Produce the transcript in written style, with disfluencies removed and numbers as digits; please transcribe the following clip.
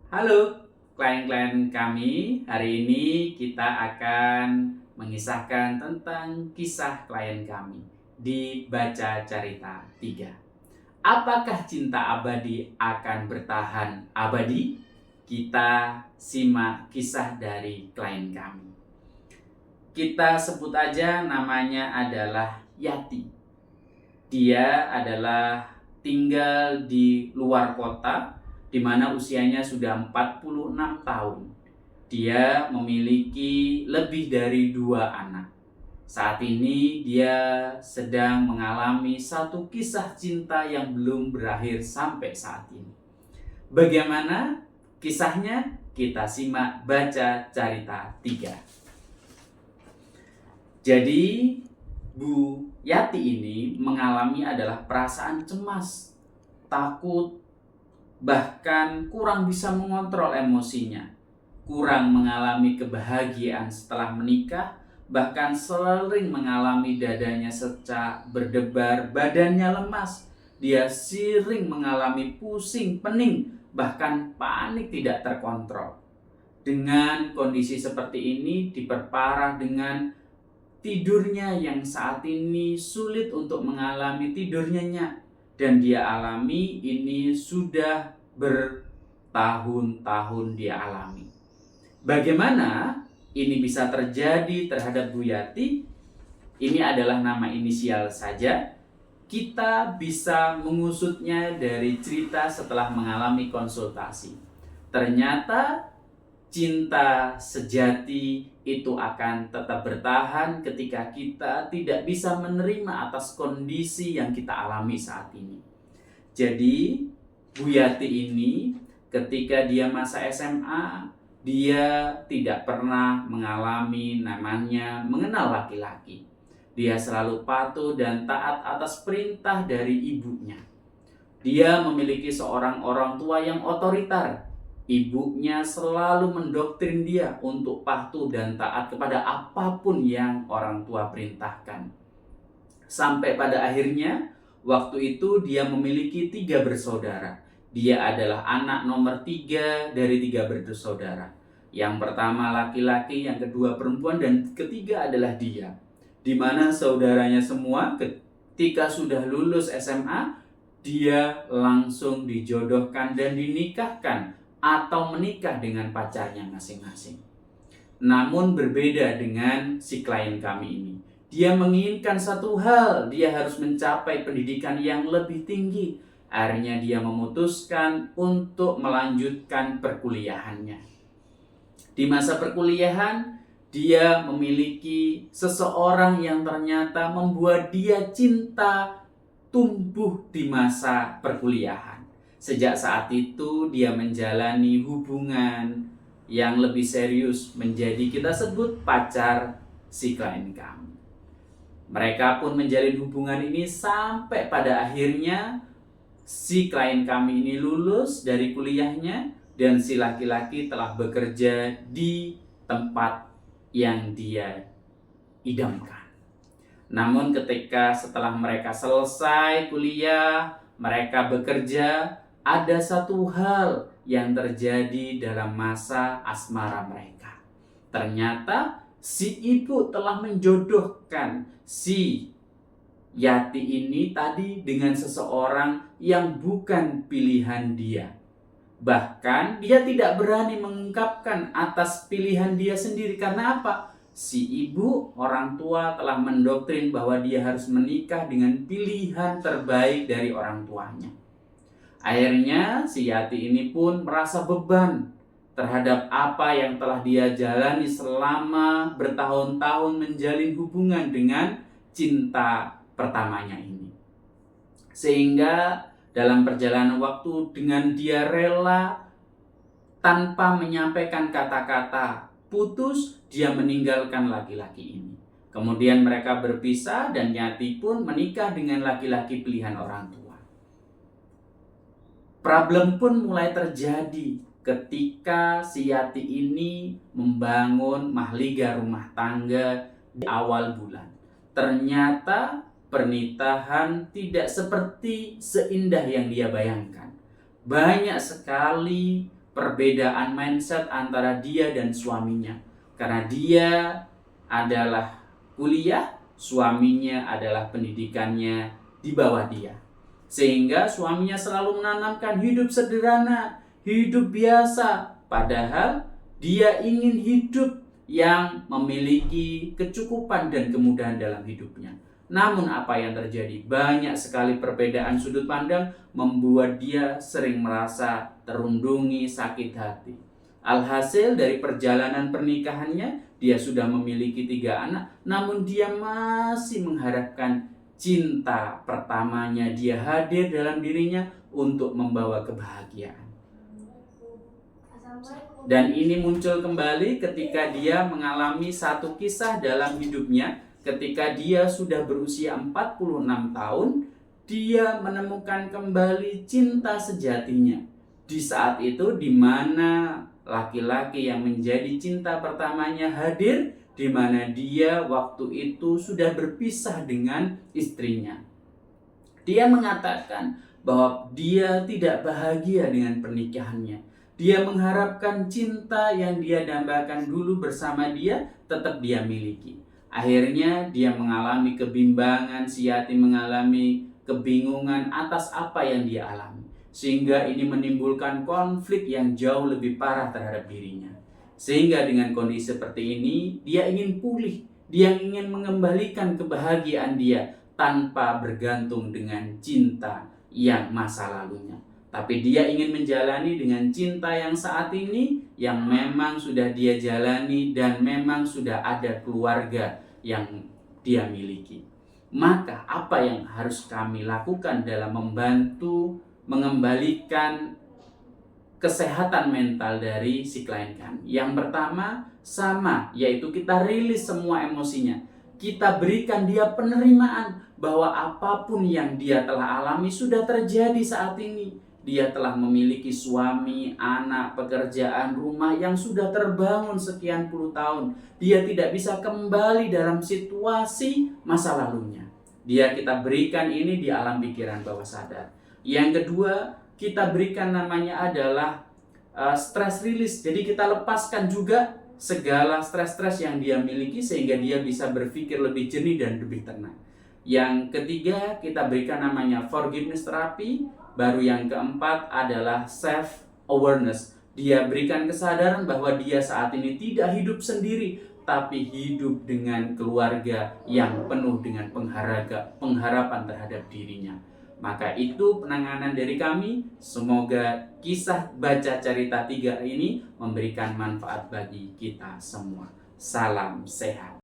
Halo klien-klien kami, hari ini kita akan mengisahkan tentang kisah klien kami di Baca Carita 3. Apakah cinta abadi akan bertahan abadi? Kita simak kisah dari klien kami. Kita sebut aja namanya adalah Yati. Dia adalah tinggal di luar kota, di mana usianya sudah 46 tahun. Dia memiliki lebih dari 2 anak. Saat ini dia sedang mengalami satu kisah cinta yang belum berakhir sampai saat ini. Bagaimana kisahnya? Kita simak Baca Carita 3. Jadi Bu Yati ini mengalami adalah perasaan cemas, takut, bahkan kurang bisa mengontrol emosinya, kurang mengalami kebahagiaan setelah menikah, bahkan sering mengalami dadanya secak, berdebar, badannya lemas. Dia sering mengalami pusing, pening, bahkan panik tidak terkontrol. Dengan kondisi seperti ini diperparah dengan tidurnya yang saat ini sulit untuk mengalami tidur nyenyak, dan dia alami ini sudah bertahun-tahun dia alami. Bagaimana ini bisa terjadi terhadap Bu Yati? Ini adalah nama inisial saja. Kita bisa mengusutnya dari cerita setelah mengalami konsultasi. Ternyata cinta sejati itu akan tetap bertahan ketika kita tidak bisa menerima atas kondisi yang kita alami saat ini. Jadi Bu Yati ini ketika dia masa SMA, dia tidak pernah mengalami namanya mengenal laki-laki. Dia selalu patuh dan taat atas perintah dari ibunya. Dia memiliki seorang orang tua yang otoriter. Ibunya selalu mendoktrin dia untuk patuh dan taat kepada apapun yang orang tua perintahkan. Sampai pada akhirnya, waktu itu dia memiliki 3 bersaudara. Dia adalah anak nomor 3 dari 3 bersaudara. Yang pertama laki-laki, yang kedua perempuan, dan ketiga adalah dia. Di mana saudaranya semua ketika sudah lulus SMA, dia langsung dijodohkan dan dinikahkan atau menikah dengan pacarnya masing-masing. Namun berbeda dengan si klien kami ini. Dia menginginkan satu hal, dia harus mencapai pendidikan yang lebih tinggi. Akhirnya dia memutuskan untuk melanjutkan perkuliahannya. Di masa perkuliahan, dia memiliki seseorang yang ternyata membuat dia cinta tumbuh di masa perkuliahan. Sejak saat itu dia menjalani hubungan yang lebih serius, menjadi kita sebut pacar si klien kami. Mereka pun menjalin hubungan ini sampai pada akhirnya si klien kami ini lulus dari kuliahnya dan si laki-laki telah bekerja di tempat yang dia idamkan. Namun ketika setelah mereka selesai kuliah, mereka bekerja, ada satu hal yang terjadi dalam masa asmara mereka. Ternyata si ibu telah menjodohkan si Yati ini tadi dengan seseorang yang bukan pilihan dia. Bahkan dia tidak berani mengungkapkan atas pilihan dia sendiri. Karena apa? Si ibu, orang tua telah mendoktrin bahwa dia harus menikah dengan pilihan terbaik dari orang tuanya. Akhirnya si Yati ini pun merasa beban terhadap apa yang telah dia jalani selama bertahun-tahun menjalin hubungan dengan cinta pertamanya ini. Sehingga dalam perjalanan waktu dengan dia rela tanpa menyampaikan kata-kata putus, dia meninggalkan laki-laki ini. Kemudian mereka berpisah dan Yati pun menikah dengan laki-laki pilihan orang tua. Problem pun mulai terjadi ketika si Yati ini membangun mahliga rumah tangga di awal bulan. Ternyata pernikahan tidak seperti seindah yang dia bayangkan. Banyak sekali perbedaan mindset antara dia dan suaminya. Karena dia adalah kuliah, suaminya adalah pendidikannya di bawah dia. Sehingga suaminya selalu menanamkan hidup sederhana, hidup biasa. Padahal dia ingin hidup yang memiliki kecukupan dan kemudahan dalam hidupnya. Namun apa yang terjadi? Banyak sekali perbedaan sudut pandang membuat dia sering merasa terundungi, sakit hati. Alhasil dari perjalanan pernikahannya, dia sudah memiliki 3 anak, namun dia masih mengharapkan cinta pertamanya dia hadir dalam dirinya untuk membawa kebahagiaan. Dan ini muncul kembali ketika dia mengalami satu kisah dalam hidupnya. Ketika dia sudah berusia 46 tahun, dia menemukan kembali cinta sejatinya. Di saat itu di mana laki-laki yang menjadi cinta pertamanya hadir, di mana dia waktu itu sudah berpisah dengan istrinya. Dia mengatakan bahwa dia tidak bahagia dengan pernikahannya. Dia mengharapkan cinta yang dia dambakan dulu bersama dia tetap dia miliki. Akhirnya dia mengalami kebimbangan, si yatim mengalami kebingungan atas apa yang dia alami. Sehingga ini menimbulkan konflik yang jauh lebih parah terhadap dirinya. Sehingga dengan kondisi seperti ini, dia ingin pulih. Dia ingin mengembalikan kebahagiaan dia tanpa bergantung dengan cinta yang masa lalunya. Tapi dia ingin menjalani dengan cinta yang saat ini, yang memang sudah dia jalani dan memang sudah ada keluarga yang dia miliki. Maka apa yang harus kami lakukan dalam membantu mengembalikan kesehatan mental dari si klien kami? Yang pertama sama, yaitu kita rilis semua emosinya. Kita berikan dia penerimaan bahwa apapun yang dia telah alami sudah terjadi saat ini. Dia telah memiliki suami, anak, pekerjaan, rumah yang sudah terbangun sekian puluh tahun. Dia tidak bisa kembali dalam situasi masa lalunya. Kita berikan ini di alam pikiran bawah sadar. Yang kedua, kita berikan namanya adalah stress release. Jadi kita lepaskan juga segala stres-stres yang dia miliki sehingga dia bisa berpikir lebih jernih dan lebih tenang. Yang ketiga, kita berikan namanya forgiveness therapy. Baru yang keempat adalah self awareness. Dia berikan kesadaran bahwa dia saat ini tidak hidup sendiri, tapi hidup dengan keluarga yang penuh dengan pengharapan terhadap dirinya. Maka itu penanganan dari kami. Semoga kisah baca cerita 3 ini memberikan manfaat bagi kita semua. Salam sehat.